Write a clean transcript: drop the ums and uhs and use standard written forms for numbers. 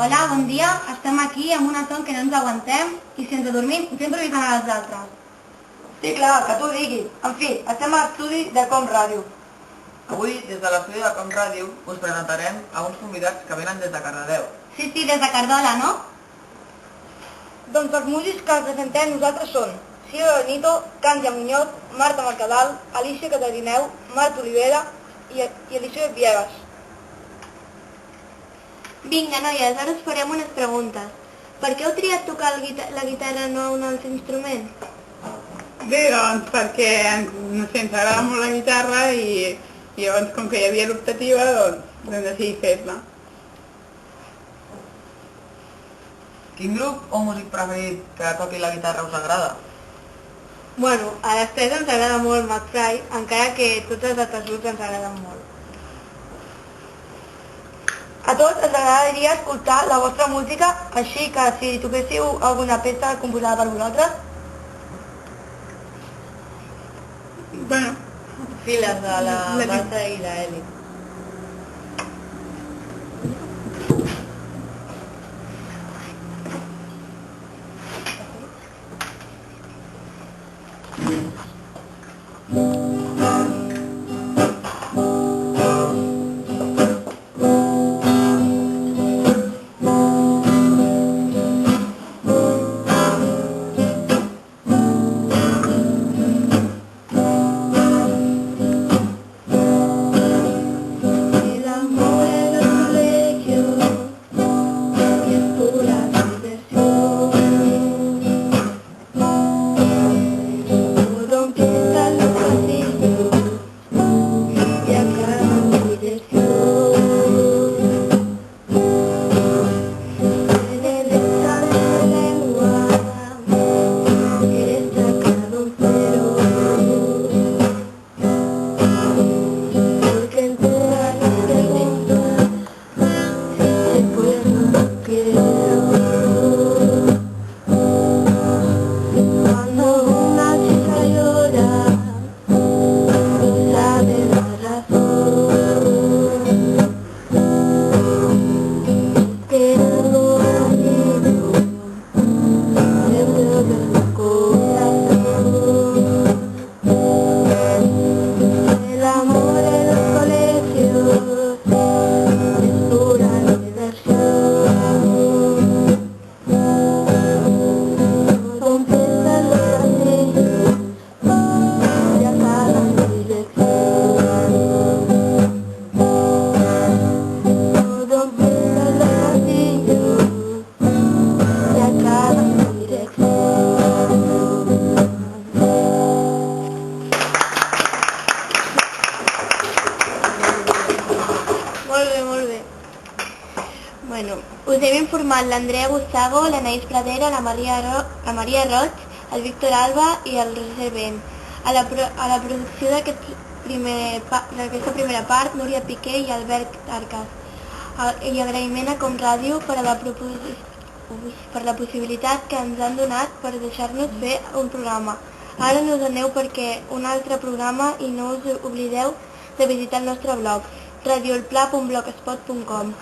Hola, bon dia. Estem aquí amb una son que no ens aguantem i sense dormir sempre avisant a les altres. Sí, clar, que tu diguis. En fi, estem a l'estudi de Com Ràdio. Avui, des de l'estudi de Com Ràdio, us presentarem a uns convidats que venen des de Cardedeu. Sí, des de Cardola, no? Doncs els músics que els presentem nosaltres són Silvia Benito, Càndia Muñoz, Marta Mercadal, Alicia Catarineu, Marta Olivera i Eliseo Viegas. Vinga, noies, ara us farem unes preguntes. Per què heu triat tocar la guitarra no un altre instrument? Bé, doncs perquè ens agrada molt la guitarra i llavors com que hi havia l'optativa doncs vam decidir fer-la. Quin grup o músic preferit que toqui la guitarra us agrada? Bueno, a les tres ens agrada molt McFly, encara que tots els altres grups ens agraden molt. A tots ens agradaria escoltar la vostra música, així que si toquéssiu alguna peça composada per vosaltres. Bueno, Files de la Marta i la Eli. Molt bé. Bueno, us hem informat l'Andrea Bussago, l'Anaïs Pradera, la Maria Roig, el Víctor Alba i el Roger Ben. A la producció d'aquesta primera part, Núria Piqué i Albert Arcas. I agraïment a Com Ràdio per la possibilitat que ens han donat per deixar-nos fer un programa. Ara no us aneu perquè un altre programa i no us oblideu de visitar el nostre blog radioelpla.blogspot.com.